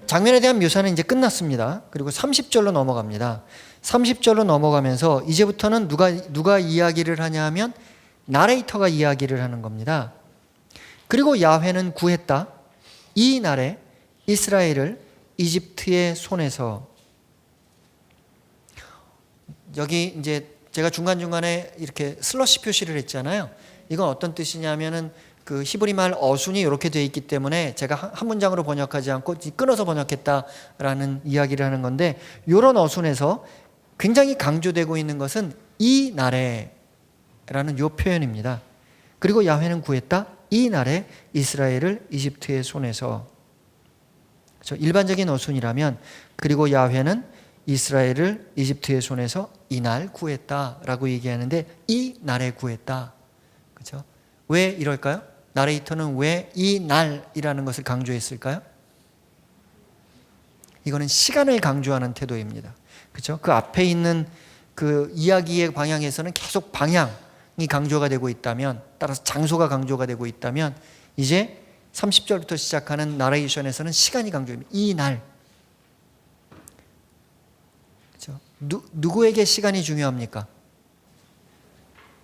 장면에 대한 묘사는 이제 끝났습니다. 그리고 30절로 넘어갑니다. 30절로 넘어가면서 이제부터는 누가 이야기를 하냐 하면 나레이터가 이야기를 하는 겁니다. 그리고 야훼는 구했다. 이 날에 이스라엘을 이집트의 손에서. 여기 이제 제가 중간중간에 이렇게 슬러시 표시를 했잖아요. 이건 어떤 뜻이냐면은 그 히브리 말 어순이 이렇게 되어 있기 때문에 제가 한 문장으로 번역하지 않고 끊어서 번역했다라는 이야기를 하는 건데, 이런 어순에서 굉장히 강조되고 있는 것은 이 날에라는 이 표현입니다. 그리고 야훼는 구했다. 이 날에 이스라엘을 이집트의 손에서. 일반적인 어순이라면 그리고 야훼는 이스라엘을 이집트의 손에서 이 날 구했다라고 얘기하는데, 이 날에 구했다. 그렇죠? 왜 이럴까요? 나레이터는 왜 이 날이라는 것을 강조했을까요? 이거는 시간을 강조하는 태도입니다. 그렇죠? 그 앞에 있는 그 이야기의 방향에서는 계속 방향이 강조가 되고 있다면, 따라서 장소가 강조가 되고 있다면, 이제 30절부터 시작하는 나레이션에서는 시간이 강조됩니다. 이 날. 그렇죠? 누구에게 시간이 중요합니까?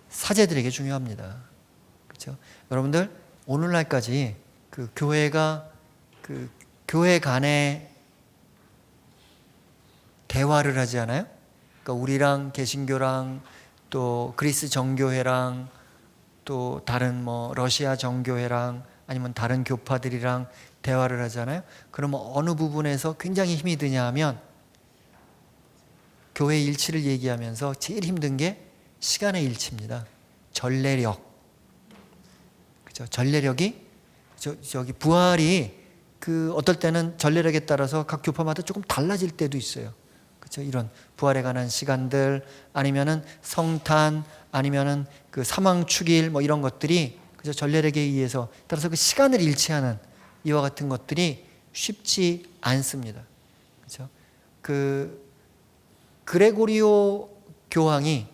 사제들에게 중요합니다. 그렇죠? 여러분들, 오늘날까지 그 교회가 그 교회 간에 대화를 하지 않아요? 그러니까 우리랑 개신교랑 또 그리스 정교회랑 또 다른 뭐 러시아 정교회랑 아니면 다른 교파들이랑 대화를 하잖아요. 그러면 어느 부분에서 굉장히 힘이 드냐 하면 교회 일치를 얘기하면서 제일 힘든 게 시간의 일치입니다. 전례력. 그죠? 전례력이 저기 부활이 그 어떨 때는 전례력에 따라서 각 교파마다 조금 달라질 때도 있어요. 그렇죠? 이런 부활에 관한 시간들, 아니면은 성탄, 아니면은 그 사망 축일 뭐 이런 것들이 그죠? 전례력에 의해서 따라서 그 시간을 일치하는 이와 같은 것들이 쉽지 않습니다. 그렇죠? 그 그레고리오 교황이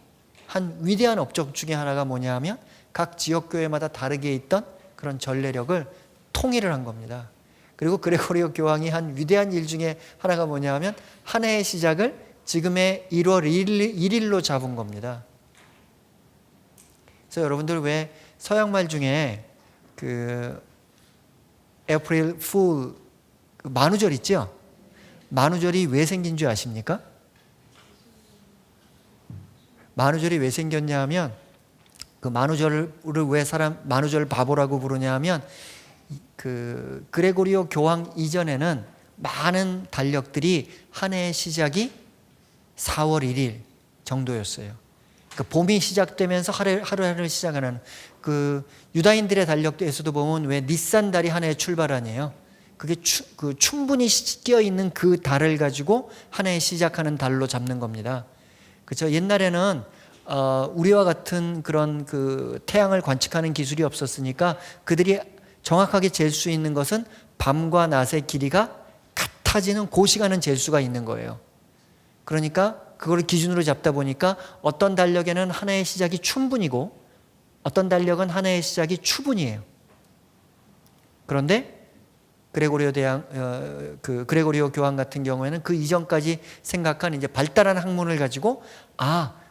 한 위대한 업적 중에 하나가 뭐냐하면 각 지역 교회마다 다르게 있던 그런 전례력을 통일을 한 겁니다. 그리고 그레고리오 교황이 한 위대한 일 중에 하나가 뭐냐하면 한 해의 시작을 지금의 1월 1일로 잡은 겁니다. 그래서 여러분들 왜 서양말 중에 그 April Fool 만우절 있죠? 만우절이 왜 생긴 줄 아십니까? 만우절이 왜 생겼냐 하면 그 만우절을 왜 만우절 바보라고 부르냐 하면 그 그레고리오 교황 이전에는 많은 달력들이 한 해의 시작이 4월 1일 정도였어요. 그러니까 봄이 시작되면서 하루하루 시작하는 그 유다인들의 달력에서도 보면 왜 니산 달이 한 해의 출발안이에요. 그게 그 충분히 끼어 있는 그 달을 가지고 한 해 시작하는 달로 잡는 겁니다. 그렇죠? 옛날에는 우리와 같은 그런 그 태양을 관측하는 기술이 없었으니까 그들이 정확하게 잴 수 있는 것은 밤과 낮의 길이가 같아지는 그 시간은 잴 수가 있는 거예요. 그러니까 그걸 기준으로 잡다 보니까 어떤 달력에는 한 해의 시작이 춘분이고 어떤 달력은 한 해의 시작이 추분이에요. 그런데 그레고리오 교황 같은 경우에는 그 이전까지 생각한 이제 발달한 학문을 가지고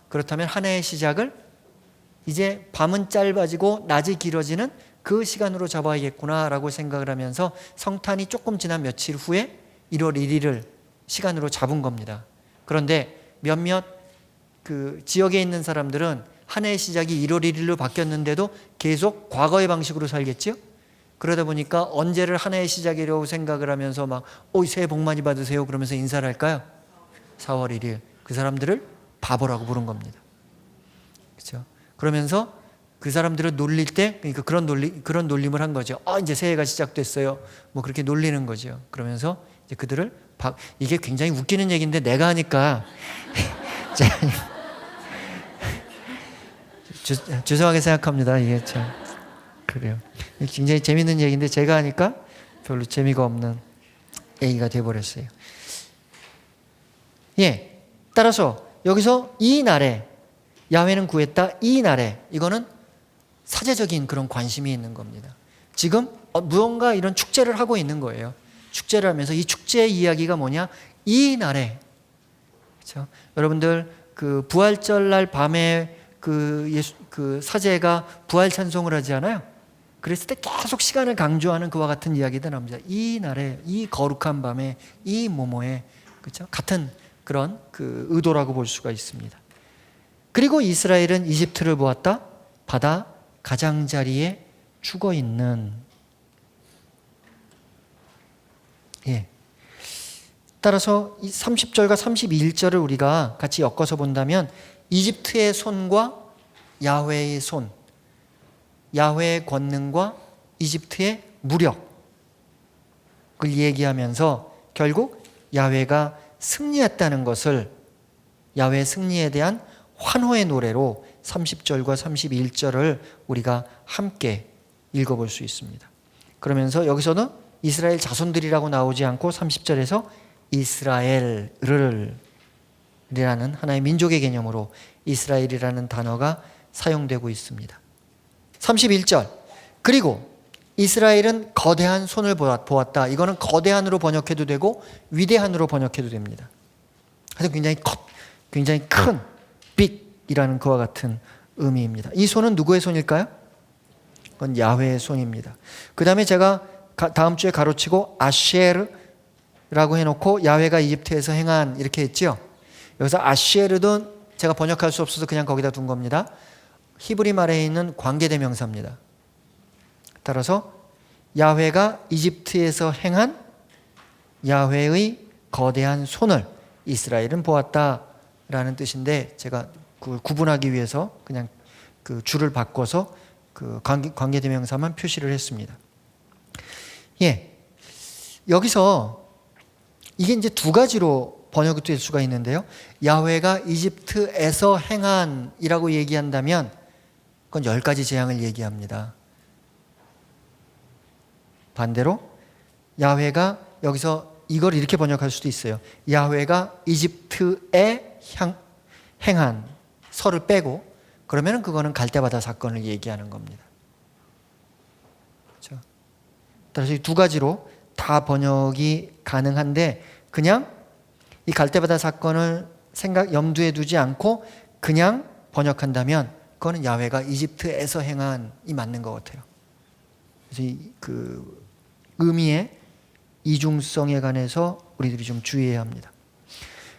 그렇다면 한 해의 시작을 이제 밤은 짧아지고 낮이 길어지는 그 시간으로 잡아야겠구나라고 생각을 하면서 성탄이 조금 지난 며칠 후에 1월 1일을 시간으로 잡은 겁니다. 그런데 몇몇 그 지역에 있는 사람들은 한 해의 시작이 1월 1일로 바뀌었는데도 계속 과거의 방식으로 살겠죠? 그러다 보니까 언제를 한 해의 시작이라고 생각을 하면서 막 새해 복 많이 받으세요 그러면서 인사를 할까요? 4월 1일. 그 사람들을 바보라고 부른 겁니다. 그렇죠? 그러면서 그 사람들을 놀릴 때 그러니까 그런 놀림을 한 거죠. 이제 새해가 시작됐어요. 뭐 그렇게 놀리는 거죠. 그러면서 이제 그들을 이게 굉장히 웃기는 얘기인데 내가 하니까 죄송하게 생각합니다. 이게 참 그래요. 굉장히 재밌는 얘기인데 제가 하니까 별로 재미가 없는 얘기가 돼버렸어요. 예, 따라서 여기서 이 날에 야훼는 구했다. 이 날에 이거는 사제적인 그런 관심이 있는 겁니다. 지금 무언가 이런 축제를 하고 있는 거예요. 축제를 하면서 이 축제의 이야기가 뭐냐? 이 날에, 그렇죠? 여러분들 그 부활절 날 밤에 그 사제가 부활 찬송을 하지 않아요? 그랬을 때 계속 시간을 강조하는 그와 같은 이야기들 나옵니다. 이 날에, 이 거룩한 밤에, 이 모모에, 그렇죠? 같은 그런 그 의도라고 볼 수가 있습니다. 그리고 이스라엘은 이집트를 보았다. 바다 가장자리에 죽어 있는. 예. 따라서 이 30절과 31절을 우리가 같이 엮어서 본다면 이집트의 손과 야훼의 손, 야훼의 권능과 이집트의 무력을 얘기하면서 결국 야훼가 승리했다는 것을, 야훼의 승리에 대한 환호의 노래로 30절과 31절을 우리가 함께 읽어볼 수 있습니다. 그러면서 여기서는 이스라엘 자손들이라고 나오지 않고 30절에서 이스라엘을 이라는 하나의 민족의 개념으로 이스라엘이라는 단어가 사용되고 있습니다. 31절, 그리고 이스라엘은 거대한 손을 보았다. 이거는 거대한으로 번역해도 되고 위대한으로 번역해도 됩니다. 그래서 굉장히 큰 빅이라는 그와 같은 의미입니다. 이 손은 누구의 손일까요? 그건 야훼의 손입니다. 그 다음에 제가 다음 주에 가로치고 아쉐르라고 해놓고 야훼가 이집트에서 행한 이렇게 했죠. 여기서 아쉐르도 제가 번역할 수 없어서 그냥 거기다 둔 겁니다. 히브리 말에 있는 관계대명사입니다. 따라서 야훼가 이집트에서 행한 야훼의 거대한 손을 이스라엘은 보았다라는 뜻인데, 제가 그걸 구분하기 위해서 그냥 그 줄을 바꿔서 그 관계대명사만 표시를 했습니다. 예, 여기서 이게 이제 두 가지로 번역이 될 수가 있는데요. 야훼가 이집트에서 행한이라고 얘기한다면 그건 10가지 재앙을 얘기합니다. 반대로 야훼가 여기서 이걸 이렇게 번역할 수도 있어요. 야훼가 이집트에 행한 설을 빼고, 그러면 그거는 갈대바다 사건을 얘기하는 겁니다. 그렇죠? 따라서 이 두 가지로 다 번역이 가능한데, 그냥 이 갈대바다 사건을 염두에 두지 않고 그냥 번역한다면 그거는 야훼가 이집트에서 행한이 맞는 것 같아요. 그래서 그 의미의 이중성에 관해서 우리들이 좀 주의해야 합니다.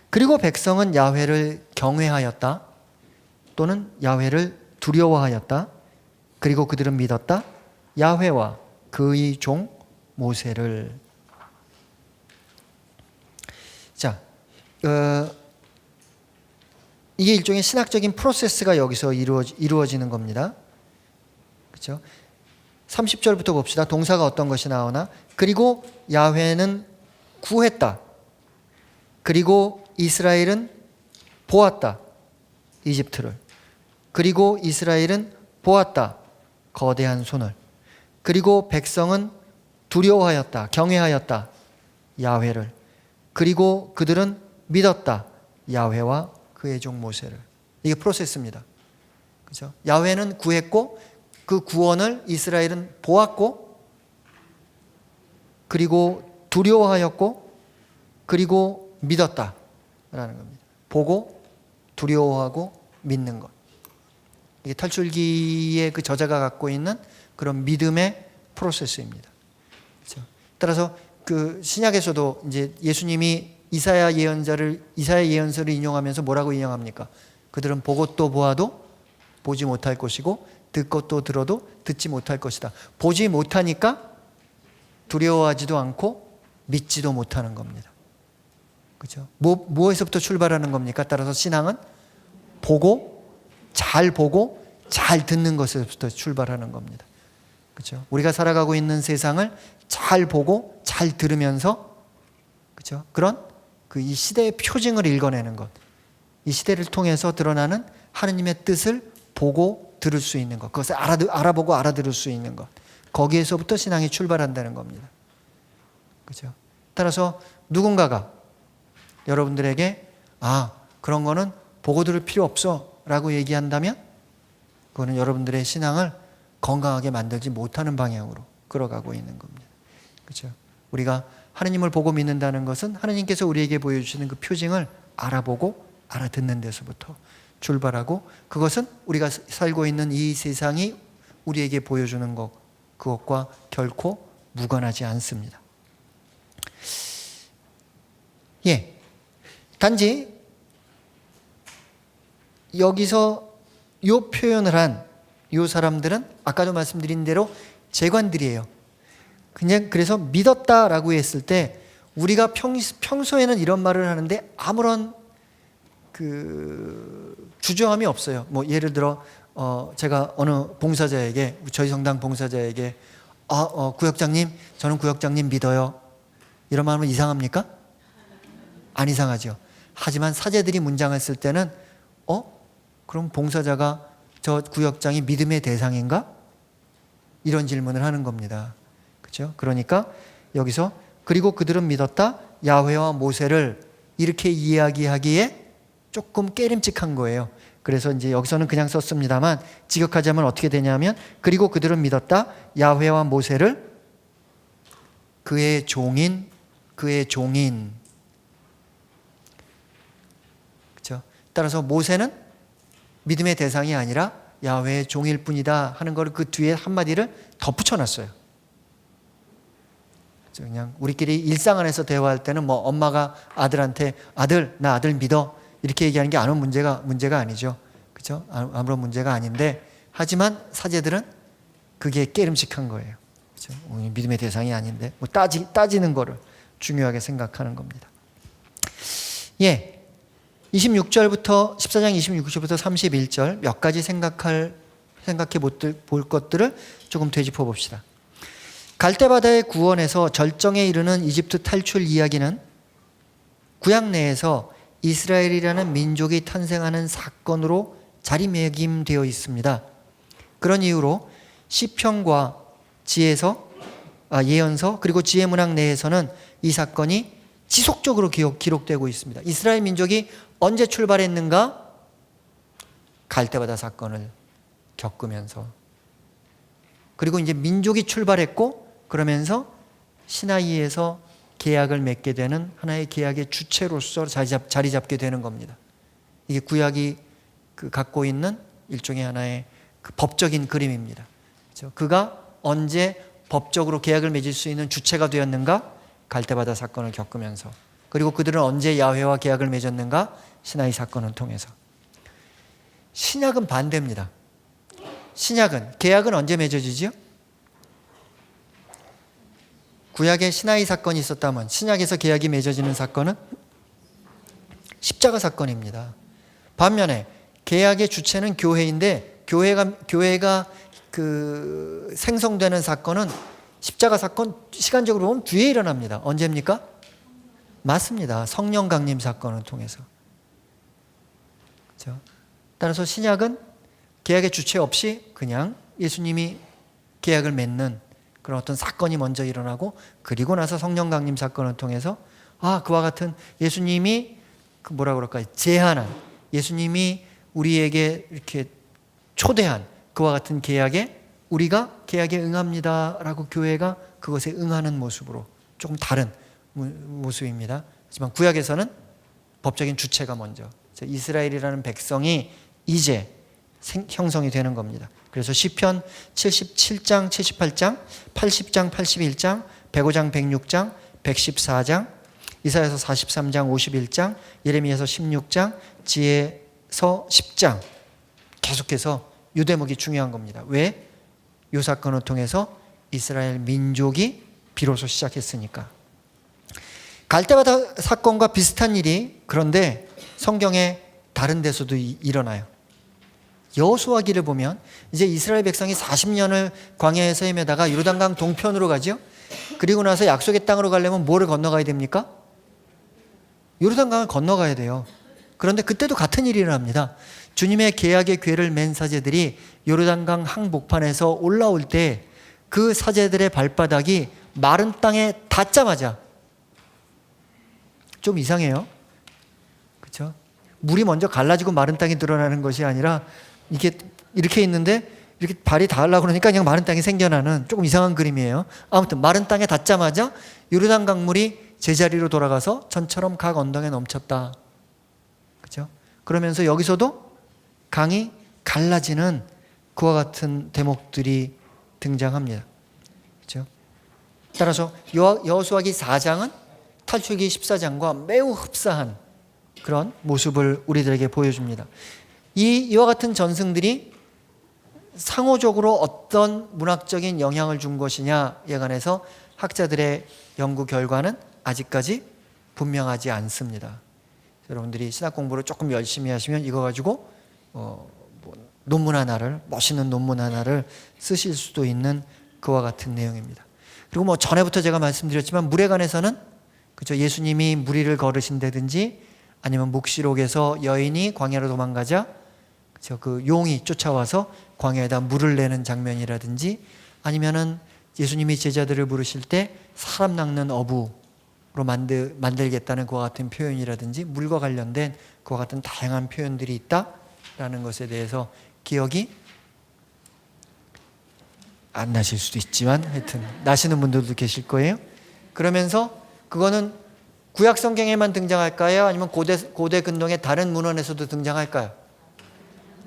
그리고 백성은 야훼를 경외하였다, 또는 야훼를 두려워하였다. 그리고 그들은 믿었다. 야훼와 그의 종 모세를. 자, 이게 일종의 신학적인 프로세스가 여기서 이루어지는 겁니다. 그렇죠? 30절부터 봅시다. 동사가 어떤 것이 나오나? 그리고 야훼는 구했다. 그리고 이스라엘은 보았다. 이집트를. 그리고 이스라엘은 보았다. 거대한 손을. 그리고 백성은 두려워하였다. 경외하였다. 야훼를. 그리고 그들은 믿었다. 야훼와 그의 종 모세를. 이게 프로세스입니다. 그렇죠? 야훼는 구했고 그 구원을 이스라엘은 보았고, 그리고 두려워하였고, 그리고 믿었다라는 겁니다. 보고 두려워하고 믿는 것. 이게 탈출기의 그 저자가 갖고 있는 그런 믿음의 프로세스입니다. 그렇죠? 따라서 그 신약에서도 이제 예수님이 이사야 예언서를 인용하면서 뭐라고 인용합니까? 그들은 보고 또 보아도 보지 못할 것이고 듣고 또 들어도 듣지 못할 것이다. 보지 못하니까 두려워하지도 않고 믿지도 못하는 겁니다. 그렇죠? 무엇에서부터 출발하는 겁니까? 따라서 신앙은 보고 잘 듣는 것에서부터 출발하는 겁니다. 그렇죠? 우리가 살아가고 있는 세상을 잘 보고 잘 들으면서, 그렇죠? 그런 이 시대의 표징을 읽어내는 것, 이 시대를 통해서 드러나는 하느님의 뜻을 보고 들을 수 있는 것, 그것을 알아보고 알아들을 수 있는 것, 거기에서부터 신앙이 출발한다는 겁니다. 그렇죠? 따라서 누군가가 여러분들에게 그런 거는 보고 들을 필요 없어 라고 얘기한다면 그거는 여러분들의 신앙을 건강하게 만들지 못하는 방향으로 끌어가고 있는 겁니다. 그렇죠? 우리가 하느님을 보고 믿는다는 것은 하느님께서 우리에게 보여주시는 그 표징을 알아보고 알아듣는 데서부터 출발하고, 그것은 우리가 살고 있는 이 세상이 우리에게 보여주는 것, 그것과 결코 무관하지 않습니다. 예. 단지 여기서 요 표현을 한 요 사람들은 아까도 말씀드린 대로 재관들이에요. 그냥 그래서 믿었다라고 했을 때 우리가 평소에는 이런 말을 하는데 아무런 주저함이 없어요. 뭐 예를 들어 제가 어느 봉사자에게, 저희 성당 봉사자에게 구역장님, 저는 구역장님 믿어요, 이런 말 하면 이상합니까? 안 이상하죠. 하지만 사제들이 문장을 쓸 때는 그럼 봉사자가 저 구역장이 믿음의 대상인가? 이런 질문을 하는 겁니다. 그렇죠? 그러니까 여기서 그리고 그들은 믿었다, 야훼와 모세를, 이렇게 이야기하기에 조금 깨림칙한 거예요. 그래서 이제 여기서는 그냥 썼습니다만 직역하자면 어떻게 되냐면, 그리고 그들은 믿었다, 야훼와 모세를 그의 종인. 그렇죠? 따라서 모세는 믿음의 대상이 아니라 야훼의 종일 뿐이다 하는 걸 그 뒤에 한마디를 덧붙여 놨어요. 그냥 우리끼리 일상 안에서 대화할 때는 뭐 엄마가 아들한테 아들, 나 아들 믿어, 이렇게 얘기하는 게 아무 문제가 아니죠. 그렇죠? 아무런 문제가 아닌데, 하지만 사제들은 그게 깨름칙한 거예요. 그렇죠? 믿음의 대상이 아닌데 뭐 따지는 거를 중요하게 생각하는 겁니다. 예. 26절부터 14장 26절부터 31절 몇 가지 생각해 볼 것들을 조금 되짚어 봅시다. 갈대바다의 구원에서 절정에 이르는 이집트 탈출 이야기는 구약 내에서 이스라엘이라는 민족이 탄생하는 사건으로 자리매김되어 있습니다. 그런 이유로 시편과 예언서 그리고 지혜문학 내에서는 이 사건이 지속적으로 기록되고 있습니다. 이스라엘 민족이 언제 출발했는가? 갈대바다 사건을 겪으면서. 그리고 이제 민족이 출발했고, 그러면서 시나이에서 계약을 맺게 되는 하나의 계약의 주체로서 자리 잡게 되는 겁니다. 이게 구약이 갖고 있는 일종의 하나의 법적인 그림입니다. 그렇죠? 그가 언제 법적으로 계약을 맺을 수 있는 주체가 되었는가? 갈대바다 사건을 겪으면서. 그리고 그들은 언제 야훼와 계약을 맺었는가? 시나이 사건을 통해서. 신약은 반대입니다. 신약은 계약은 언제 맺어지지요? 구약에 시나이 사건이 있었다면 신약에서 계약이 맺어지는 사건은 십자가 사건입니다. 반면에 계약의 주체는 교회인데 교회가 생성되는 사건은 십자가 사건, 시간적으로 보면 뒤에 일어납니다. 언제입니까? 맞습니다. 성령 강림 사건을 통해서. 그렇죠? 따라서 신약은 계약의 주체 없이 그냥 예수님이 계약을 맺는 그런 어떤 사건이 먼저 일어나고, 그리고 나서 성령 강림 사건을 통해서 그와 같은 예수님이 제한한, 예수님이 우리에게 이렇게 초대한 그와 같은 계약에 우리가 계약에 응합니다라고 교회가 그것에 응하는 모습으로 조금 다른 모습입니다. 하지만 구약에서는 법적인 주체가 먼저, 이스라엘이라는 백성이 이제 형성이 되는 겁니다. 그래서 시편 77장, 78장, 80장, 81장, 105장, 106장, 114장, 이사야서 43장, 51장, 예레미야서 16장, 지혜서 10장 계속해서 이 대목이 중요한 겁니다. 왜? 이 사건을 통해서 이스라엘 민족이 비로소 시작했으니까. 갈대바다 사건과 비슷한 일이 그런데 성경의 다른 데서도 일어나요. 여호수아기를 보면 이제 이스라엘 백성이 40년을 광야에서 헤매다가 요르단강 동편으로 가죠. 그리고 나서 약속의 땅으로 가려면 뭐를 건너가야 됩니까? 요르단강을 건너가야 돼요. 그런데 그때도 같은 일이 일어납니다. 주님의 계약의 궤를 맨 사제들이 요르단강 항복판에서 올라올 때 그 사제들의 발바닥이 마른 땅에 닿자마자, 좀 이상해요. 그렇죠? 물이 먼저 갈라지고 마른 땅이 드러나는 것이 아니라 이게 이렇게 있는데 이렇게 발이 닿으려고 그러니까 그냥 마른 땅이 생겨나는 조금 이상한 그림이에요. 아무튼 마른 땅에 닿자마자 요르단 강물이 제자리로 돌아가서 전처럼 각 언덕에 넘쳤다. 그죠? 그러면서 여기서도 강이 갈라지는 그와 같은 대목들이 등장합니다. 그죠? 따라서 여호수아기 4장은 탈출기 14장과 매우 흡사한 그런 모습을 우리들에게 보여줍니다. 이와 같은 전승들이 상호적으로 어떤 문학적인 영향을 준 것이냐에 관해서 학자들의 연구 결과는 아직까지 분명하지 않습니다. 여러분들이 신학 공부를 조금 열심히 하시면 이거 가지고 논문 하나를, 멋있는 논문 하나를 쓰실 수도 있는 그와 같은 내용입니다. 그리고 전에부터 제가 말씀드렸지만 물에 관해서는 그죠, 예수님이 무리를 걸으신다든지 아니면 묵시록에서 여인이 광야로 도망가자 그 용이 쫓아와서 광야에다 물을 내는 장면이라든지 아니면은 예수님이 제자들을 부르실 때 사람 낚는 어부로 만들겠다는 그와 같은 표현이라든지 물과 관련된 그와 같은 다양한 표현들이 있다라는 것에 대해서 기억이 안 나실 수도 있지만 하여튼 나시는 분들도 계실 거예요. 그러면서 그거는 구약 성경에만 등장할까요? 아니면 고대 근동의 다른 문헌에서도 등장할까요?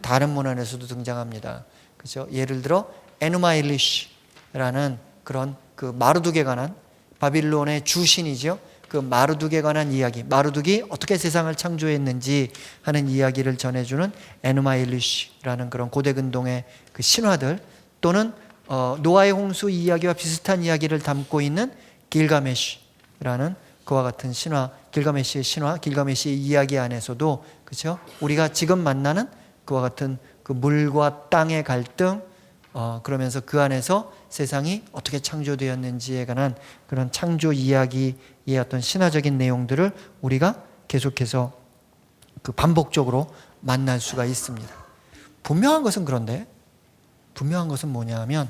다른 문헌에서도 등장합니다. 그죠? 예를 들어 에누마 일리시라는 그런 그 마르둑에 관한 바빌론의 주신이죠. 그 마르둑에 관한 이야기, 마르둑이 어떻게 세상을 창조했는지 하는 이야기를 전해주는 에누마 일리시라는 그런 고대 근동의 그 신화들, 또는 노아의 홍수 이야기와 비슷한 이야기를 담고 있는 길가메시라는 그와 같은 신화, 길가메시의 신화, 길가메시의 이야기 안에서도 그렇죠? 우리가 지금 만나는 그와 같은 그 물과 땅의 갈등, 그러면서 그 안에서 세상이 어떻게 창조되었는지에 관한 그런 창조 이야기의 어떤 신화적인 내용들을 우리가 계속해서 그 반복적으로 만날 수가 있습니다. 분명한 것은 그런데, 분명한 것은 뭐냐면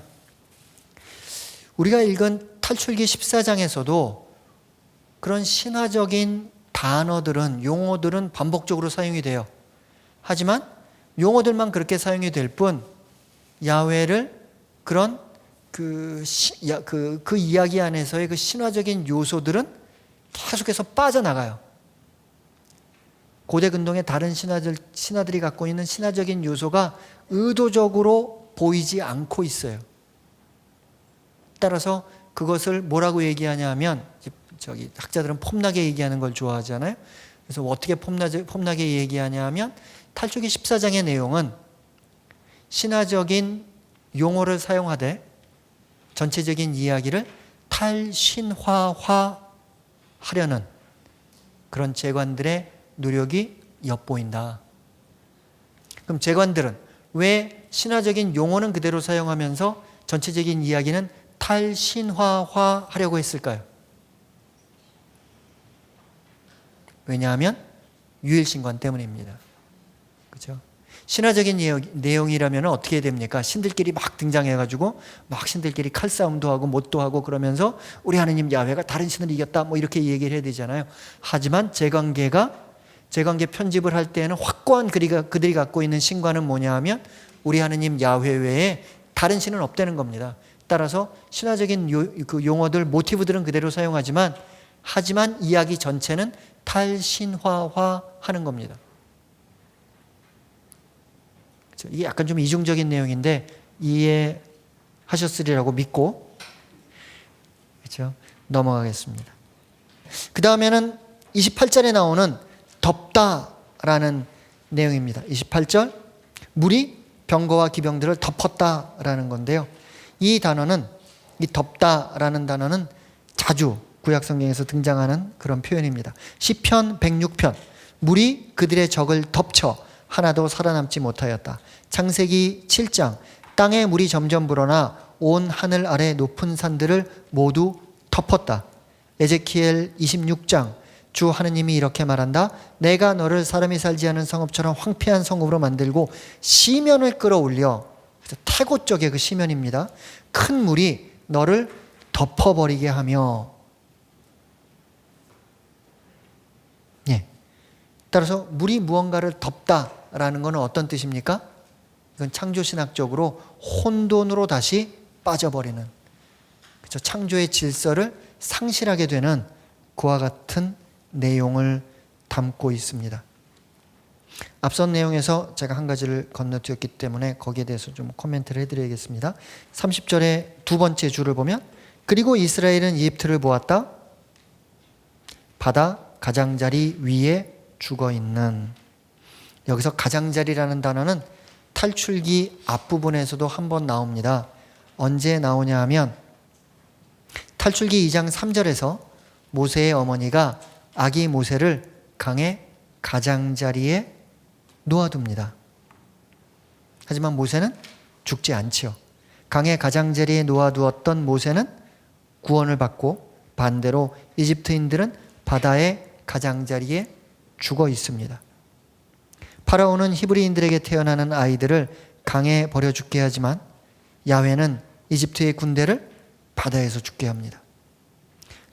우리가 읽은 탈출기 14장에서도 그런 신화적인 단어들은, 용어들은 반복적으로 사용이 돼요. 하지만 용어들만 그렇게 사용이 될 뿐 야훼를 그런 그 이야기 안에서의 그 신화적인 요소들은 계속해서 빠져나가요. 고대 근동의 다른 신화들이 갖고 있는 신화적인 요소가 의도적으로 보이지 않고 있어요. 따라서 그것을 뭐라고 얘기하냐 하면, 학자들은 폼나게 얘기하는 걸 좋아하잖아요. 그래서 어떻게 폼나게 얘기하냐 하면, 탈출기 14장의 내용은 신화적인 용어를 사용하되 전체적인 이야기를 탈신화하려는 그런 재관들의 노력이 엿보인다. 그럼 재관들은 왜 신화적인 용어는 그대로 사용하면서 전체적인 이야기는 탈신화하려고 했을까요? 왜냐하면 유일신관 때문입니다. 그렇죠? 신화적인 내용이라면 어떻게 됩니까? 신들끼리 막 등장해가지고 막 신들끼리 칼싸움도 하고 못도 하고 그러면서 우리 하느님 야훼가 다른 신을 이겼다 이렇게 얘기를 해야 되잖아요. 하지만 제관계 편집을 할 때는 확고한 그들이 갖고 있는 신관은 뭐냐 하면 우리 하느님 야훼 외에 다른 신은 없다는 겁니다. 따라서 신화적인 그 용어들, 모티브들은 그대로 사용하지만 이야기 전체는 탈신화하는 겁니다. 이게 약간 좀 이중적인 내용인데 이해하셨으리라고 믿고 그렇죠? 넘어가겠습니다. 그 다음에는 28절에 나오는 덮다라는 내용입니다. 28절, 물이 병거와 기병들을 덮었다라는 건데요. 이 덮다라는 단어는 자주 구약 성경에서 등장하는 그런 표현입니다. 시편 106편, 물이 그들의 적을 덮쳐 하나도 살아남지 못하였다. 창세기 7장, 땅에 물이 점점 불어나 온 하늘 아래 높은 산들을 모두 덮었다. 에제키엘 26장, 주 하느님이 이렇게 말한다. 내가 너를 사람이 살지 않은 성읍처럼 황폐한 성읍으로 만들고 시면을 끌어올려, 태고 쪽의 그 시면입니다. 큰 물이 너를 덮어버리게 하며. 예. 따라서 물이 무언가를 덮다라는 것은 어떤 뜻입니까? 이건 창조신학적으로 혼돈으로 다시 빠져버리는, 그렇죠? 창조의 질서를 상실하게 되는 그와 같은 내용을 담고 있습니다. 앞선 내용에서 제가 한 가지를 건너뛰었기 때문에 거기에 대해서 좀 코멘트를 해드리겠습니다. 30절의 두 번째 줄을 보면, 그리고 이스라엘은 이집트를 보았다. 바다 가장자리 위에 죽어있는. 여기서 가장자리라는 단어는 탈출기 앞부분에서도 한번 나옵니다. 언제 나오냐 하면 탈출기 2장 3절에서 모세의 어머니가 아기 모세를 강의 가장자리에 놓아둡니다. 하지만 모세는 죽지 않지요. 강의 가장자리에 놓아두었던 모세는 구원을 받고 반대로 이집트인들은 바다의 가장자리에 죽어 있습니다. 파라오는 히브리인들에게 태어나는 아이들을 강에 버려 죽게 하지만 야훼는 이집트의 군대를 바다에서 죽게 합니다.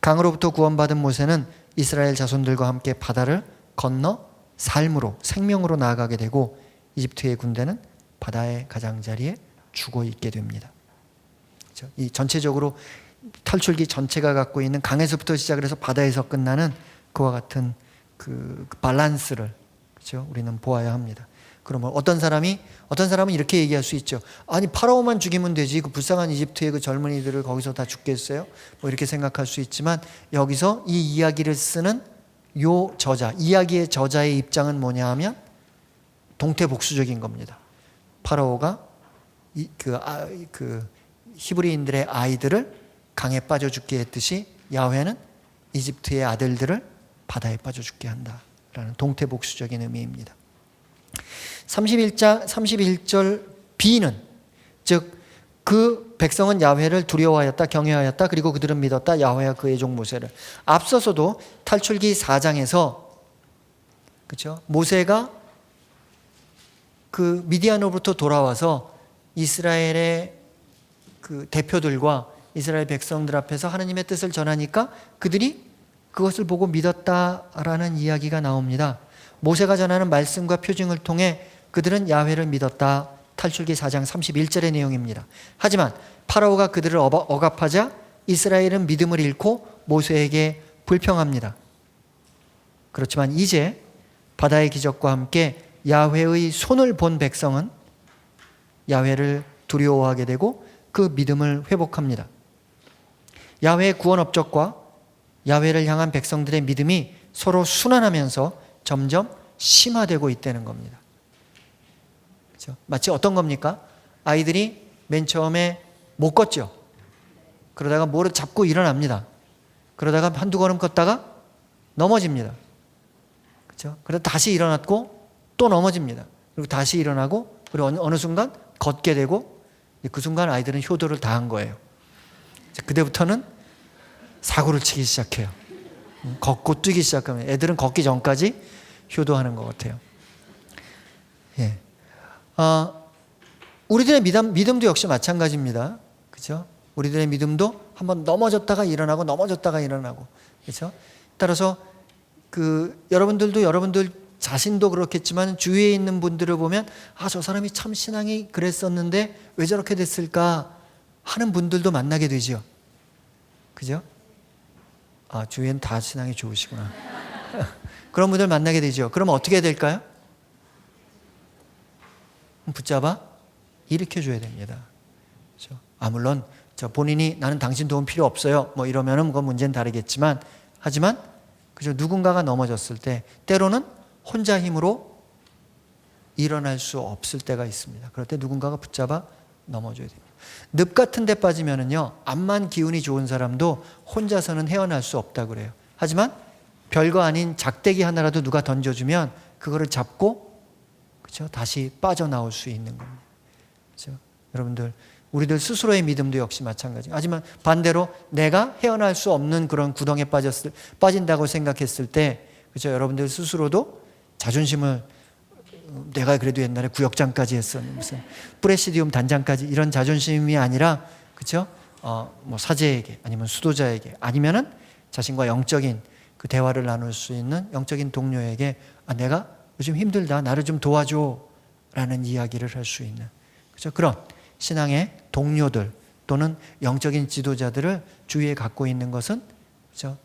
강으로부터 구원받은 모세는 이스라엘 자손들과 함께 바다를 건너 삶으로, 생명으로 나아가게 되고 이집트의 군대는 바다의 가장자리에 죽어 있게 됩니다. 그렇죠? 이 전체적으로 탈출기 전체가 갖고 있는 강에서부터 시작을 해서 바다에서 끝나는 그와 같은 그 밸런스를, 그렇죠? 우리는 보아야 합니다. 그러면 어떤 사람은 이렇게 얘기할 수 있죠. 아니 파라오만 죽이면 되지, 그 불쌍한 이집트의 그 젊은이들을 거기서 다 죽겠어요? 뭐 이렇게 생각할 수 있지만, 여기서 이 이야기를 쓰는 요 저자, 이야기의 저자의 입장은 뭐냐 하면 동태복수적인 겁니다. 파라오가 그 히브리인들의 아이들을 강에 빠져 죽게 했듯이 야훼는 이집트의 아들들을 바다에 빠져 죽게 한다라는 동태복수적인 의미입니다. 31절 B는, 즉 그 백성은 야훼를 두려워하였다, 경외하였다, 그리고 그들은 믿었다, 야훼와 그의 종 모세를. 앞서서도 탈출기 4장에서, 그렇죠? 모세가 그 미디안으로부터 돌아와서 이스라엘의 그 대표들과 이스라엘 백성들 앞에서 하나님의 뜻을 전하니까 그들이 그것을 보고 믿었다라는 이야기가 나옵니다. 모세가 전하는 말씀과 표징을 통해 그들은 야훼를 믿었다. 탈출기 4장 31절의 내용입니다. 하지만 파라오가 그들을 억압하자 이스라엘은 믿음을 잃고 모세에게 불평합니다. 그렇지만 이제 바다의 기적과 함께 야훼의 손을 본 백성은 야훼를 두려워하게 되고 그 믿음을 회복합니다. 야훼의 구원 업적과 야훼를 향한 백성들의 믿음이 서로 순환하면서 점점 심화되고 있다는 겁니다. 그렇죠? 마치 어떤 겁니까? 아이들이 맨 처음에 못 걷죠. 그러다가 뭐를 잡고 일어납니다. 그러다가 한두 걸음 걷다가 넘어집니다. 그렇죠? 그러다 다시 일어났고 또 넘어집니다. 그리고 다시 일어나고, 그리고 어느 순간 걷게 되고, 그 순간 아이들은 효도를 다 한 거예요. 그때부터는 사고를 치기 시작해요. 걷고 뛰기 시작하면, 애들은 걷기 전까지 효도하는 것 같아요. 예. 우리들의 믿음도 역시 마찬가지입니다. 그렇죠? 우리들의 믿음도 한번 넘어졌다가 일어나고 넘어졌다가 일어나고, 그렇죠? 따라서 여러분들도 여러분들 자신도 그렇겠지만 주위에 있는 분들을 보면 저 사람이 참 신앙이 그랬었는데 왜 저렇게 됐을까 하는 분들도 만나게 되죠. 그죠? 주위엔 다 신앙이 좋으시구나. 그런 분들 만나게 되죠. 그럼 어떻게 해야 될까요? 붙잡아 일으켜줘야 됩니다. 그렇죠? 물론 본인이 나는 당신 도움 필요 없어요 뭐 이러면은 그건 문제는 다르겠지만, 하지만 그죠? 누군가가 넘어졌을 때 때로는 혼자 힘으로 일어날 수 없을 때가 있습니다. 그럴 때 누군가가 붙잡아 넘어줘야 됩니다. 늪 같은 데 빠지면은요, 암만 기운이 좋은 사람도 혼자서는 헤어날 수 없다고 그래요. 하지만 별거 아닌 작대기 하나라도 누가 던져주면 그거를 잡고, 그렇죠? 다시 빠져나올 수 있는 겁니다. 그렇죠? 여러분들, 우리들 스스로의 믿음도 역시 마찬가지예요. 하지만 반대로 내가 헤어날 수 없는 그런 구덩이에 빠진다고 생각했을 때, 그렇죠? 여러분들 스스로도 자존심을, 내가 그래도 옛날에 구역장까지 했었는데 무슨 프레시디움 단장까지, 이런 자존심이 아니라, 그렇죠? 뭐 사제에게 아니면 수도자에게 아니면은 자신과 영적인 그 대화를 나눌 수 있는 영적인 동료에게 내가 요즘 힘들다, 나를 좀 도와줘 라는 이야기를 할 수 있는, 그렇죠? 그런 신앙의 동료들 또는 영적인 지도자들을 주위에 갖고 있는 것은, 그렇죠?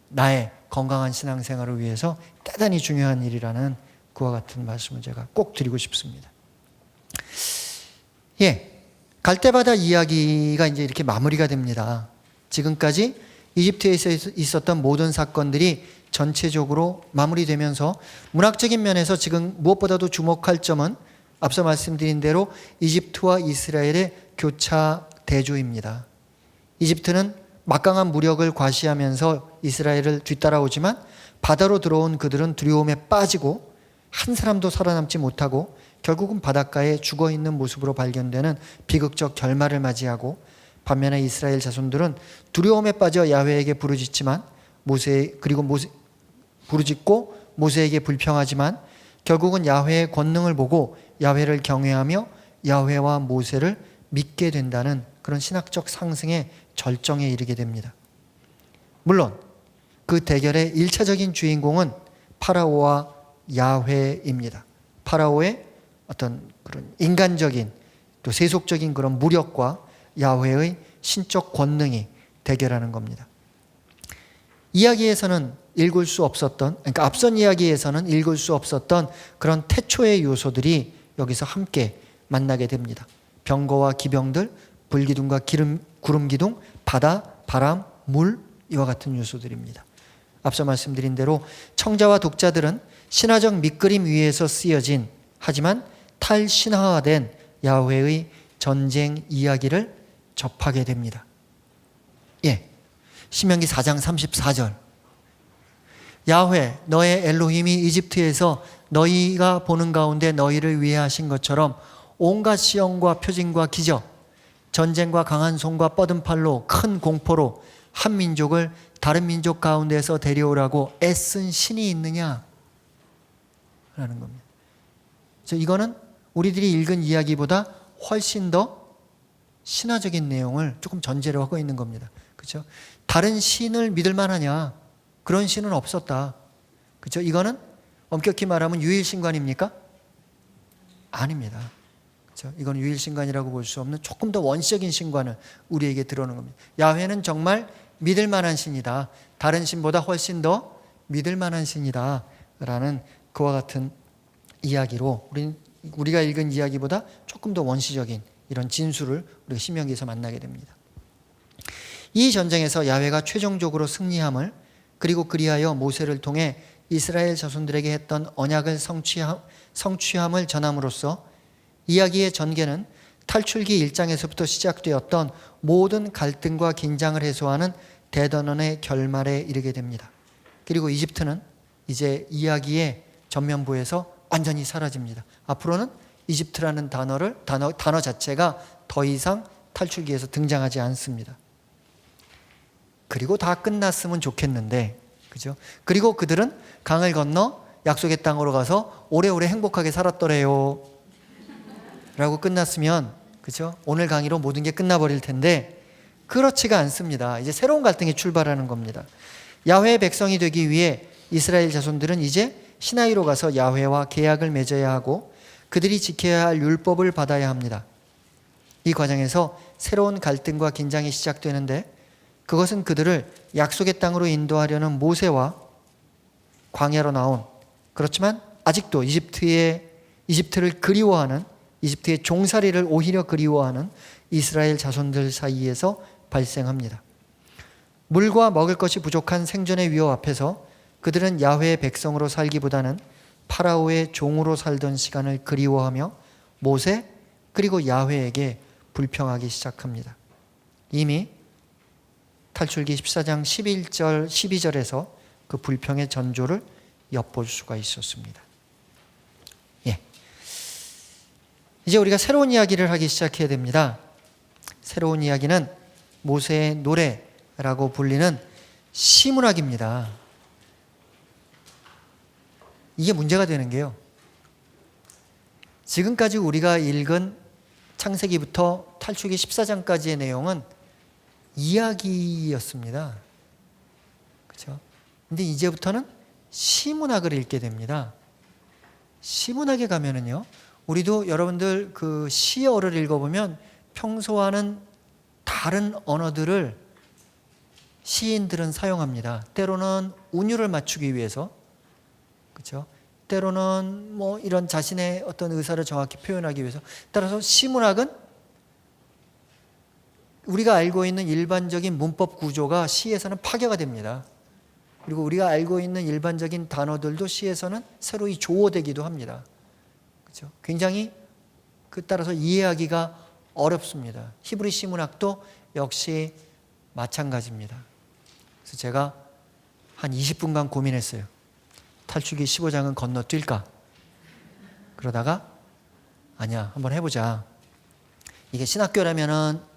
나의 건강한 신앙생활을 위해서 대단히 중요한 일이라는 그와 같은 말씀을 제가 꼭 드리고 싶습니다. 갈대바다 이야기가 이제 이렇게 마무리가 됩니다. 지금까지 이집트에서 있었던 모든 사건들이 전체적으로 마무리되면서 문학적인 면에서 지금 무엇보다도 주목할 점은 앞서 말씀드린 대로 이집트와 이스라엘의 교차 대조입니다. 이집트는 막강한 무력을 과시하면서 이스라엘을 뒤따라오지만 바다로 들어온 그들은 두려움에 빠지고 한 사람도 살아남지 못하고 결국은 바닷가에 죽어있는 모습으로 발견되는 비극적 결말을 맞이하고, 반면에 이스라엘 자손들은 두려움에 빠져 야훼에게 부르짖지만 부르짖고 모세에게 불평하지만 결국은 야훼의 권능을 보고 야훼를 경외하며 야훼와 모세를 믿게 된다는 그런 신학적 상승의 절정에 이르게 됩니다. 물론 그 대결의 1차적인 주인공은 파라오와 야훼입니다. 파라오의 어떤 그런 인간적인 또 세속적인 그런 무력과 야훼의 신적 권능이 대결하는 겁니다. 이야기에서는 읽을 수 없었던, 그러니까 앞선 이야기에서는 읽을 수 없었던 그런 태초의 요소들이 여기서 함께 만나게 됩니다. 병거와 기병들, 불기둥과 구름기둥, 바다, 바람, 물, 이와 같은 요소들입니다. 앞서 말씀드린 대로 청자와 독자들은 신화적 밑그림 위에서 쓰여진, 하지만 탈신화화된 야훼의 전쟁 이야기를 접하게 됩니다. 신명기 4장 34절. 야훼 너의 엘로힘이 이집트에서 너희가 보는 가운데 너희를 위해 하신 것처럼 온갖 시험과 표징과 기적, 전쟁과 강한 손과 뻗은 팔로 큰 공포로 한 민족을 다른 민족 가운데서 데려오라고 애쓴 신이 있느냐? 라는 겁니다. 이거는 우리들이 읽은 이야기보다 훨씬 더 신화적인 내용을 조금 전제로 하고 있는 겁니다. 그렇죠? 다른 신을 믿을 만하냐? 그런 신은 없었다. 그렇죠? 이거는 엄격히 말하면 유일신관입니까? 아닙니다. 그렇죠? 이건 유일신관이라고 볼 수 없는 조금 더 원시적인 신관을 우리에게 들어오는 겁니다. 야훼는 정말 믿을 만한 신이다. 다른 신보다 훨씬 더 믿을 만한 신이다. 라는 그와 같은 이야기로 우리가 읽은 이야기보다 조금 더 원시적인 이런 진술을 우리가 신명기에서 만나게 됩니다. 이 전쟁에서 야훼가 최종적으로 승리함을, 그리고 그리하여 모세를 통해 이스라엘 자손들에게 했던 언약을 성취함을 전함으로써 이야기의 전개는 탈출기 1장에서부터 시작되었던 모든 갈등과 긴장을 해소하는 대단원의 결말에 이르게 됩니다. 그리고 이집트는 이제 이야기의 전면부에서 완전히 사라집니다. 앞으로는 이집트라는 단어 자체가 더 이상 탈출기에서 등장하지 않습니다. 그리고 다 끝났으면 좋겠는데, 그죠? 그리고 그들은 강을 건너 약속의 땅으로 가서 오래오래 행복하게 살았더래요. 라고 끝났으면, 그죠? 오늘 강의로 모든 게 끝나버릴 텐데, 그렇지가 않습니다. 이제 새로운 갈등이 출발하는 겁니다. 야훼의 백성이 되기 위해 이스라엘 자손들은 이제 시나이로 가서 야훼와 계약을 맺어야 하고 그들이 지켜야 할 율법을 받아야 합니다. 이 과정에서 새로운 갈등과 긴장이 시작되는데, 그것은 그들을 약속의 땅으로 인도하려는 모세와 광야로 나온, 그렇지만 아직도 이집트를 그리워하는, 이집트의 종살이를 오히려 그리워하는 이스라엘 자손들 사이에서 발생합니다. 물과 먹을 것이 부족한 생존의 위협 앞에서 그들은 야훼의 백성으로 살기보다는 파라오의 종으로 살던 시간을 그리워하며 모세 그리고 야훼에게 불평하기 시작합니다. 이미 탈출기 14장 11절 12절에서 그 불평의 전조를 엿볼 수가 있었습니다. 이제 우리가 새로운 이야기를 하기 시작해야 됩니다. 새로운 이야기는 모세의 노래라고 불리는 시문학입니다. 이게 문제가 되는 게요, 지금까지 우리가 읽은 창세기부터 탈출기 14장까지의 내용은 이야기였습니다. 그렇죠? 근데 이제부터는 시문학을 읽게 됩니다. 시문학에 가면은요, 우리도 여러분들 그 시어를 읽어보면 평소와는 다른 언어들을 시인들은 사용합니다. 때로는 운율을 맞추기 위해서, 그렇죠? 때로는 뭐 이런 자신의 어떤 의사를 정확히 표현하기 위해서. 따라서 시문학은 우리가 알고 있는 일반적인 문법 구조가 시에서는 파괴가 됩니다. 그리고 우리가 알고 있는 일반적인 단어들도 시에서는 새로이 조어되기도 합니다. 그렇죠? 굉장히 따라서 이해하기가 어렵습니다. 히브리 시문학도 역시 마찬가지입니다. 그래서 제가 한 20분간 고민했어요. 탈출기 15장은 건너뛸까? 그러다가 아니야, 한번 해보자. 이게 신학교라면은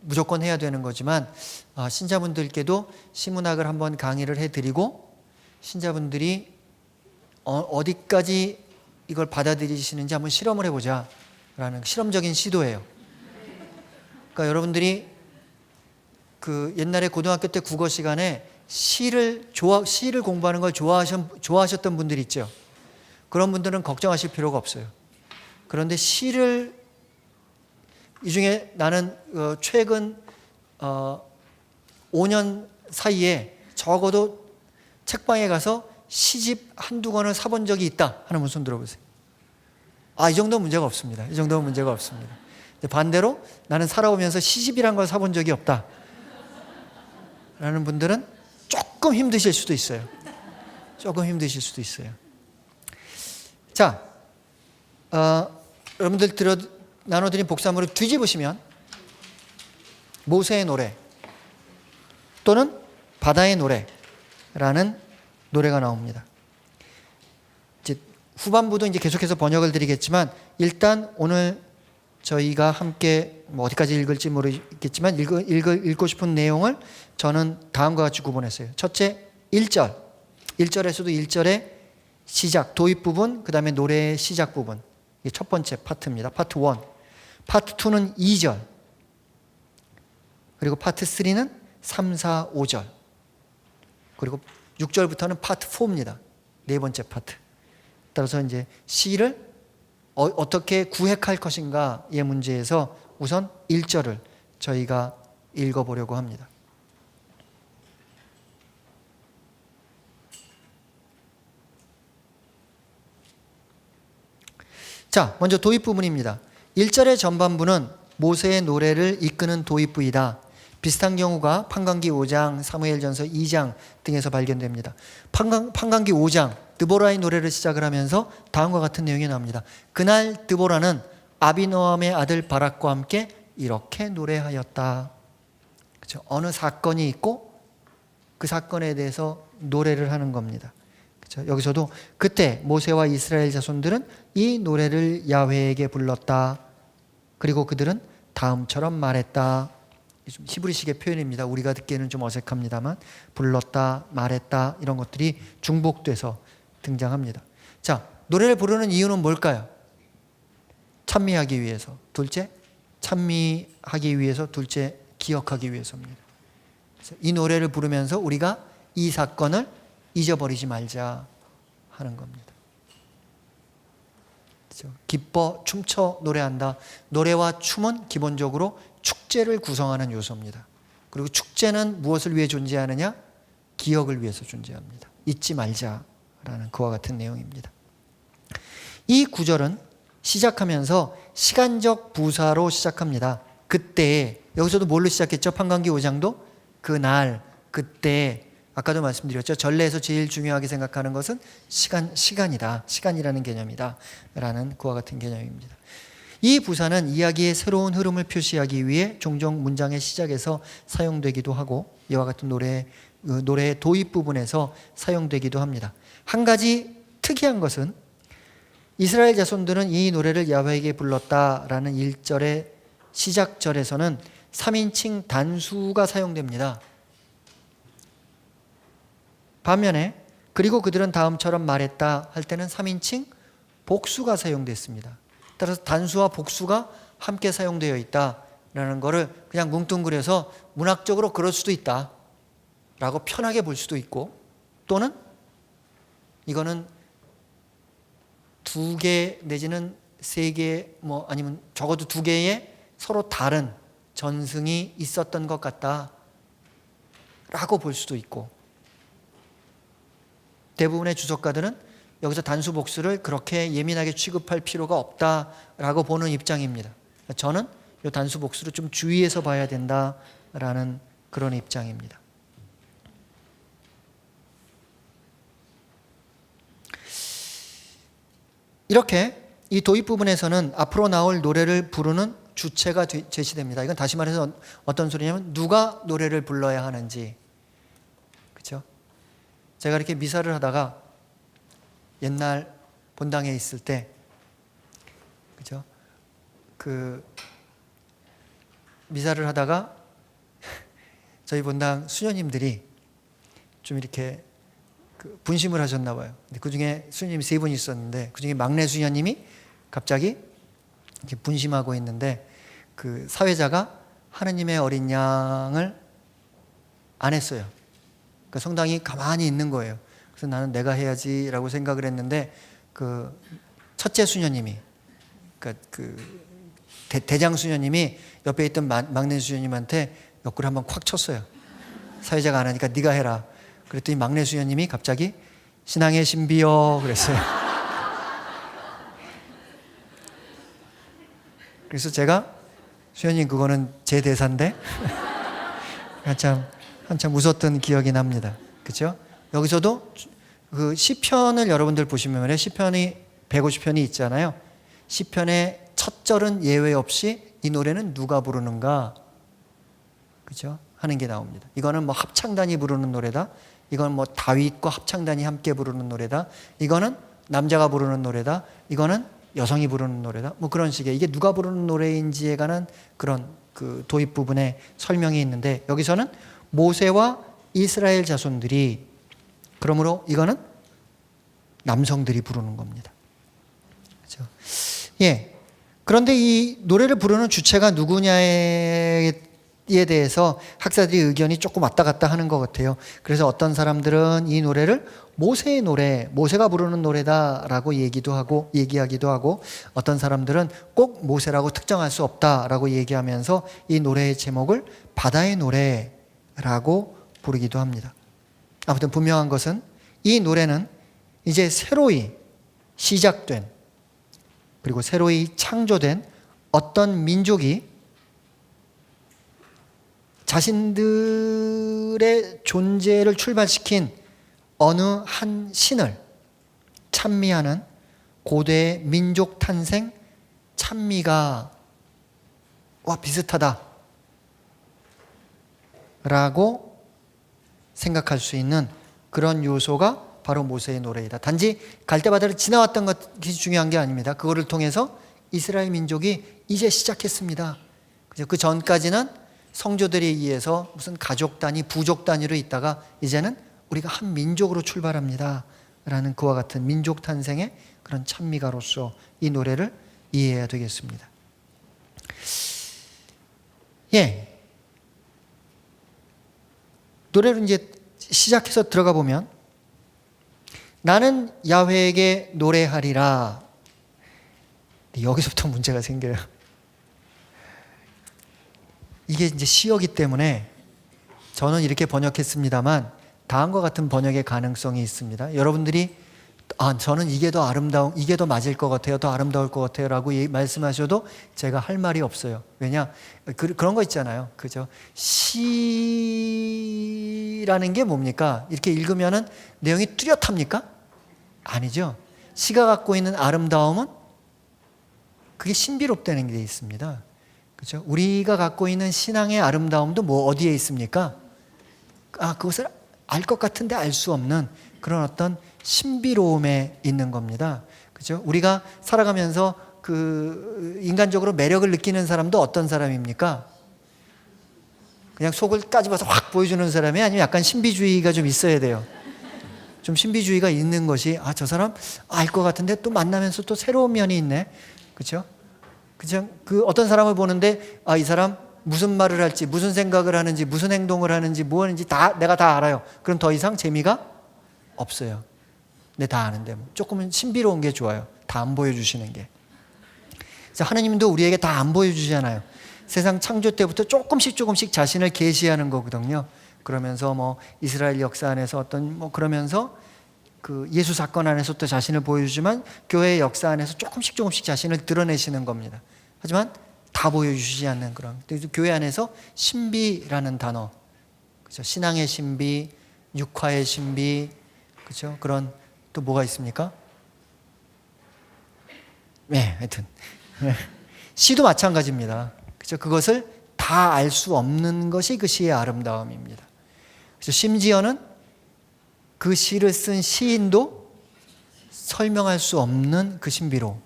무조건 해야 되는 거지만 신자분들께도 시문학을 한번 강의를 해드리고 신자분들이 어디까지 이걸 받아들이시는지 한번 실험을 해보자 라는 실험적인 시도예요. 그러니까 여러분들이 그 옛날에 고등학교 때 국어 시간에 시를 공부하는 걸 좋아하셨던 분들 있죠. 그런 분들은 걱정하실 필요가 없어요. 그런데 시를 이 중에 나는 최근 5년 사이에 적어도 책방에 가서 시집 한두 권을 사본 적이 있다 하는 분 손 들어보세요. 이 정도는 문제가 없습니다. 이 정도는 문제가 없습니다. 반대로 나는 살아오면서 시집이란 걸 사본 적이 없다 라는 분들은 조금 힘드실 수도 있어요. 조금 힘드실 수도 있어요. 자, 여러분들 나눠드린 복사물을 뒤집으시면 모세의 노래 또는 바다의 노래라는 노래가 나옵니다. 이제 후반부도 이제 계속해서 번역을 드리겠지만 일단 오늘 저희가 함께 어디까지 읽을지 모르겠지만 읽고 싶은 내용을 저는 다음과 같이 구분했어요. 첫째, 1절. 1절에서도 1절의 시작, 도입 부분, 그 다음에 노래의 시작 부분. 이게 첫 번째 파트입니다. 파트 1. 파트 2는 2절. 그리고 파트 3는 3, 4, 5절. 그리고 6절부터는 파트 4입니다. 네 번째 파트. 따라서 이제 시를 어떻게 구획할 것인가의 문제에서 우선 1절을 저희가 읽어보려고 합니다. 자, 먼저 도입 부분입니다. 1절의 전반부는 모세의 노래를 이끄는 도입부이다. 비슷한 경우가 판관기 5장, 사무엘전서 2장 등에서 발견됩니다. 판관기 5장, 드보라의 노래를 시작을 하면서 다음과 같은 내용이 나옵니다. 그날 드보라는 아비노함의 아들 바락과 함께 이렇게 노래하였다. 그렇죠? 어느 사건이 있고 그 사건에 대해서 노래를 하는 겁니다. 그렇죠? 여기서도 그때 모세와 이스라엘 자손들은 이 노래를 야훼에게 불렀다. 그리고 그들은 다음처럼 말했다. 좀 히브리식의 표현입니다. 우리가 듣기에는 좀 어색합니다만 불렀다, 말했다 이런 것들이 중복돼서 등장합니다. 자, 노래를 부르는 이유는 뭘까요? 찬미하기 위해서. 둘째, 찬미하기 위해서. 둘째, 기억하기 위해서입니다. 이 노래를 부르면서 우리가 이 사건을 잊어버리지 말자 하는 겁니다. 그렇죠? 기뻐 춤춰 노래한다. 노래와 춤은 기본적으로 축제를 구성하는 요소입니다. 그리고 축제는 무엇을 위해 존재하느냐? 기억을 위해서 존재합니다. 잊지 말자라는 그와 같은 내용입니다. 이 구절은 시작하면서 시간적 부사로 시작합니다. 그때, 여기서도 뭘로 시작했죠? 판관기 5장도 그날, 그때. 아까도 말씀드렸죠. 전례에서 제일 중요하게 생각하는 것은 시간이다. 시간이라는 개념이다. 라는 그와 같은 개념입니다. 이 부사는 이야기의 새로운 흐름을 표시하기 위해 종종 문장의 시작에서 사용되기도 하고 이와 같은 노래의 도입 부분에서 사용되기도 합니다. 한 가지 특이한 것은 이스라엘 자손들은 이 노래를 야훼에게 불렀다라는 1절의 시작절에서는 3인칭 단수가 사용됩니다. 반면에 그리고 그들은 다음처럼 말했다 할 때는 3인칭 복수가 사용됐습니다. 따라서 단수와 복수가 함께 사용되어 있다라는 것을 그냥 뭉뚱그려서 문학적으로 그럴 수도 있다 라고 편하게 볼 수도 있고, 또는 이거는 2개 내지는 3개 뭐 아니면 적어도 2개의 서로 다른 전승이 있었던 것 같다 라고 볼 수도 있고, 대부분의 주석가들은 여기서 단수 복수를 그렇게 예민하게 취급할 필요가 없다라고 보는 입장입니다. 저는 이 단수 복수를 좀 주의해서 봐야 된다라는 그런 입장입니다. 이렇게 이 도입 부분에서는 앞으로 나올 노래를 부르는 주체가 제시됩니다. 이건 다시 말해서 어떤 소리냐면 누가 노래를 불러야 하는지, 그렇죠? 제가 이렇게 미사를 하다가 옛날 본당에 있을 때, 그렇죠? 그 미사를 하다가 저희 본당 수녀님들이 좀 이렇게 분심을 하셨나 봐요. 근데 그 중에 수녀님이 3분 있었는데 그 중에 막내 수녀님이 갑자기 이렇게 분심하고 있는데 그 사회자가 하느님의 어린 양을 안 했어요. 그 성당이 가만히 있는 거예요. 그래서 나는 내가 해야지라고 생각을 했는데 그 첫째 수녀님이, 그러니까 그 대장 수녀님이 옆에 있던 막내 수녀님한테 옆구리 한번 콱 쳤어요. 사회자가 안 하니까 네가 해라. 그랬더니 막내 수녀님이 갑자기 신앙의 신비여 그랬어요. 그래서 제가 수녀님 그거는 제 대사인데 한참 웃었던 기억이 납니다. 그렇죠? 여기서도 그 시편을 여러분들 보시면 시편이 150편이 있잖아요. 시편의 첫 절은 예외 없이 이 노래는 누가 부르는가, 그렇죠? 하는 게 나옵니다. 이거는 뭐 합창단이 부르는 노래다. 이건 뭐 다윗과 합창단이 함께 부르는 노래다. 이거는 남자가 부르는 노래다. 이거는 여성이 부르는 노래다. 뭐 그런 식의, 이게 누가 부르는 노래인지에 관한 그런 그 도입 부분에 설명이 있는데, 여기서는 모세와 이스라엘 자손들이, 그러므로 이거는 남성들이 부르는 겁니다. 그렇죠? 예. 그런데 이 노래를 부르는 주체가 누구냐에 대해서 학자들의 의견이 조금 왔다 갔다 하는 것 같아요. 그래서 어떤 사람들은 이 노래를 모세의 노래, 모세가 부르는 노래다라고 얘기하기도 하고, 어떤 사람들은 꼭 모세라고 특정할 수 없다라고 얘기하면서 이 노래의 제목을 바다의 노래라고 부르기도 합니다. 아무튼 분명한 것은 이 노래는 이제 새로이 시작된, 그리고 새로이 창조된 어떤 민족이 자신들의 존재를 출발시킨 어느 한 신을 찬미하는 고대의 민족 탄생 찬미가와 비슷하다 라고 생각할 수 있는 그런 요소가 바로 모세의 노래이다. 단지 갈대바다를 지나왔던 것이 중요한 게 아닙니다. 그거를 통해서 이스라엘 민족이 이제 시작했습니다. 그 전까지는 성조들에 의해서 무슨 가족 단위, 부족 단위로 있다가 이제는 우리가 한 민족으로 출발합니다 라는 그와 같은 민족 탄생의 그런 찬미가로서 이 노래를 이해해야 되겠습니다. 예. 노래를 이제 시작해서 들어가 보면, 나는 야훼에게 노래하리라. 여기서부터 문제가 생겨요. 이게 이제 시어기 때문에 저는 이렇게 번역했습니다만 다음과 같은 번역의 가능성이 있습니다. 여러분들이 저는 이게 더 아름다운, 이게 더 맞을 것 같아요, 더 아름다울 것 같아요 라고 말씀하셔도 제가 할 말이 없어요. 왜냐? 그런 거 있잖아요. 그죠? 시라는 게 뭡니까? 이렇게 읽으면은 내용이 뚜렷합니까? 아니죠. 시가 갖고 있는 아름다움은 그게 신비롭다는 게 있습니다. 그렇죠? 우리가 갖고 있는 신앙의 아름다움도 뭐 어디에 있습니까? 그것을 알 것 같은데 알 수 없는 그런 어떤 신비로움에 있는 겁니다. 그렇죠? 우리가 살아가면서 그 인간적으로 매력을 느끼는 사람도 어떤 사람입니까? 그냥 속을 까집어서 확 보여주는 사람이, 아니면 약간 신비주의가 좀 있어야 돼요. 좀 신비주의가 있는 것이, 저 사람 알 것 같은데 또 만나면서 또 새로운 면이 있네. 그렇죠? 그냥 그 어떤 사람을 보는데 이 사람 무슨 말을 할지, 무슨 생각을 하는지, 무슨 행동을 하는지, 뭐 하는지 내가 다 알아요. 그럼 더 이상 재미가 없어요. 네, 다 아는데 조금은 신비로운 게 좋아요. 다 안 보여주시는 게. 그래서 하느님도 우리에게 다 안 보여주잖아요. 세상 창조 때부터 조금씩 자신을 계시하는 거거든요. 그러면서 뭐 이스라엘 역사 안에서 어떤 뭐 그러면서 그 예수 사건 안에서 또 자신을 보여주지만 교회의 역사 안에서 조금씩 자신을 드러내시는 겁니다. 하지만 다 보여주시지 않는 그런. 교회 안에서 신비라는 단어, 그렇죠? 신앙의 신비, 육화의 신비, 그렇죠? 그런 또 뭐가 있습니까? 네, 하여튼 시도 마찬가지입니다. 그렇죠? 그것을 다 알 수 없는 것이 그 시의 아름다움입니다. 그래서 심지어는 그 시를 쓴 시인도 설명할 수 없는 그 신비로,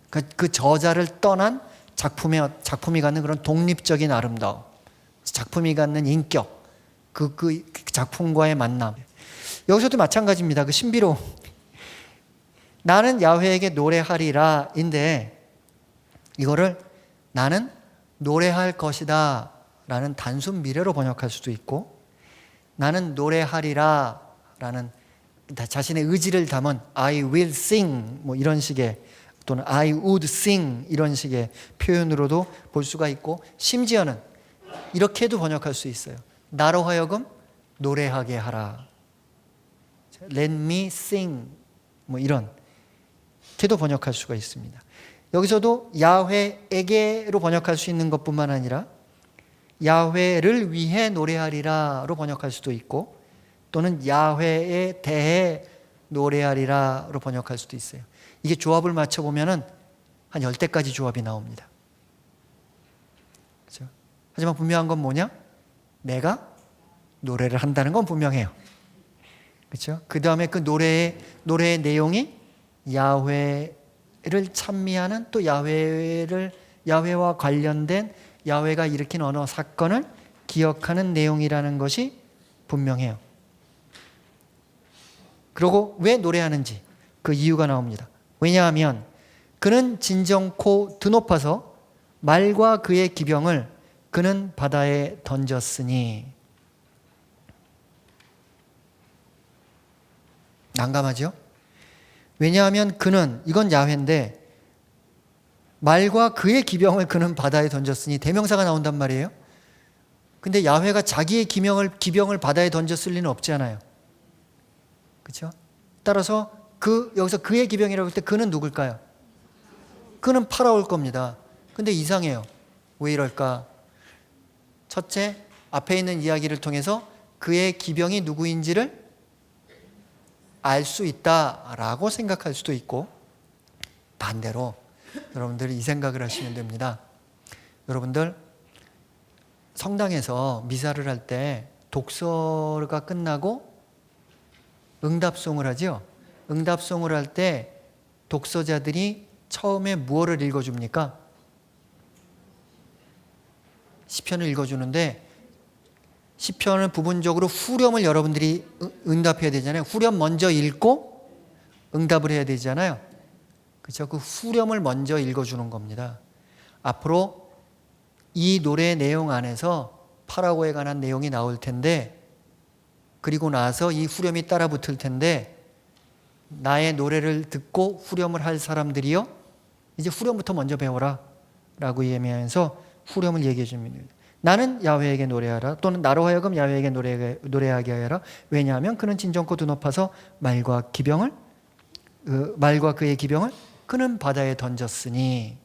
그 저자를 떠난 작품이 갖는 그런 독립적인 아름다움, 작품이 갖는 인격, 그 작품과의 만남. 여기서도 마찬가지입니다. 그 신비로 나는 야훼에게 노래하리라 인데, 이거를 나는 노래할 것이다 라는 단순 미래로 번역할 수도 있고, 나는 노래하리라 라는 자신의 의지를 담은 I will sing 뭐 이런 식의, 또는 I would sing 이런 식의 표현으로도 볼 수가 있고, 심지어는 이렇게도 번역할 수 있어요. 나로 하여금 노래하게 하라. Let me sing 뭐 이렇게도 번역할 수가 있습니다. 여기서도 야훼에게로 번역할 수 있는 것뿐만 아니라 야훼를 위해 노래하리라로 번역할 수도 있고, 또는 야훼에 대해 노래하리라로 번역할 수도 있어요. 이게 조합을 맞춰보면 한 10대까지 조합이 나옵니다. 그렇죠? 하지만 분명한 건 뭐냐? 내가 노래를 한다는 건 분명해요. 그렇죠? 그 다음에 그 노래의 내용이 야훼를 찬미하는, 또 야훼와 관련된 야훼가 일으킨 어느 사건을 기억하는 내용이라는 것이 분명해요. 그리고 왜 노래하는지 그 이유가 나옵니다. 왜냐하면 그는 진정코 드높아서 말과 그의 기병을 그는 바다에 던졌으니. 난감하죠? 왜냐하면 그는, 이건 야훼인데 말과 그의 기병을 그는 바다에 던졌으니 대명사가 나온단 말이에요. 근데 야훼가 자기의 기병을 바다에 던졌을 리는 없잖아요. 그렇죠? 따라서 여기서 그의 기병이라고 할 때 그는 누굴까요? 그는 파라오일 겁니다. 근데 이상해요. 왜 이럴까? 첫째, 앞에 있는 이야기를 통해서 그의 기병이 누구인지를 알 수 있다라고 생각할 수도 있고, 반대로 여러분들이 이 생각을 하시면 됩니다. 여러분들 성당에서 미사를 할 때 독서가 끝나고 응답송을 하죠. 응답송을 할 때 독서자들이 처음에 무엇을 읽어줍니까? 시편을 읽어주는데, 시편을 부분적으로 후렴을 여러분들이 응답해야 되잖아요. 후렴 먼저 읽고 응답을 해야 되잖아요. 그렇죠? 그 후렴을 먼저 읽어주는 겁니다. 앞으로 이 노래의 내용 안에서 파라오에 관한 내용이 나올 텐데, 그리고 나서 이 후렴이 따라 붙을 텐데, 나의 노래를 듣고 후렴을 할 사람들이요, 이제 후렴부터 먼저 배워라 라고 얘기하면서 후렴을 얘기해 줍니다. 나는 야훼에게 노래하라, 또는 나로 하여금 야훼에게 노래하게 하여라. 왜냐하면 그는 진정코 드높아서 말과 그의 기병을 그는 바다에 던졌으니.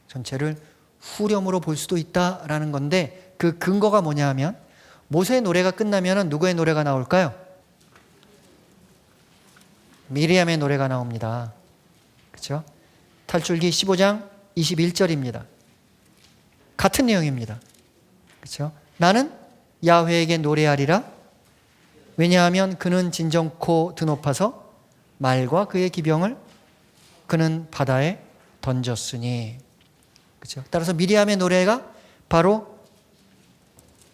전체를 후렴으로 볼 수도 있다라는 건데, 그 근거가 뭐냐 하면 모세의 노래가 끝나면 누구의 노래가 나올까요? 미리암의 노래가 나옵니다. 그렇죠? 탈출기 15장 21절입니다. 같은 내용입니다. 그렇죠? 나는 야훼에게 노래하리라. 왜냐하면 그는 진정코 드높아서 말과 그의 기병을 그는 바다에 던졌으니. 그렇죠? 따라서 미리암의 노래가 바로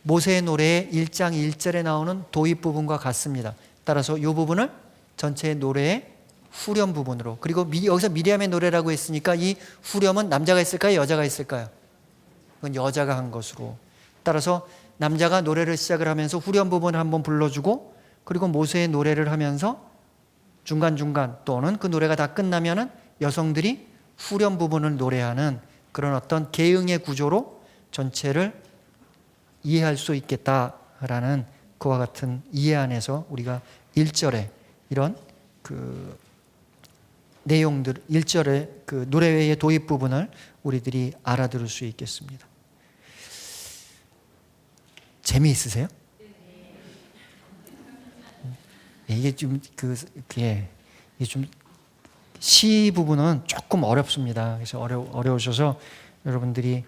모세의 노래의 1장 1절에 나오는 도입 부분과 같습니다. 따라서 이 부분을 전체의 노래의 후렴 부분으로, 그리고 여기서 미리암의 노래라고 했으니까 이 후렴은 남자가 했을까요? 여자가 했을까요? 그건 여자가 한 것으로. 따라서 남자가 노래를 시작을 하면서 후렴 부분을 한번 불러주고, 그리고 모세의 노래를 하면서 중간중간 또는 그 노래가 다 끝나면은 여성들이 후렴 부분을 노래하는 그런 어떤 계응의 구조로 전체를 이해할 수 있겠다라는 그와 같은 이해 안에서 우리가 1절에 이런 그 내용들, 1절의 그 노래의 도입 부분을 우리들이 알아들을 수 있겠습니다. 재미있으세요? 이게 좀 이게 좀 시 부분은 조금 어렵습니다. 그래서 어려우셔서 여러분들이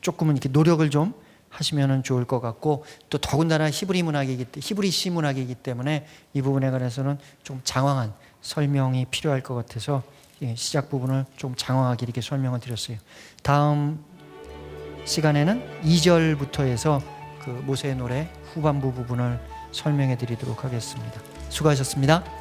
조금은 이렇게 노력을 좀 하시면은 좋을 것 같고, 또 더군다나 히브리 시 문학이기 때문에 이 부분에 관해서는 좀 장황한 설명이 필요할 것 같아서 시작 부분을 좀 장황하게 이렇게 설명을 드렸어요. 다음 시간에는 2절부터 해서 그 모세의 노래 후반부 부분을 설명해 드리도록 하겠습니다. 수고하셨습니다.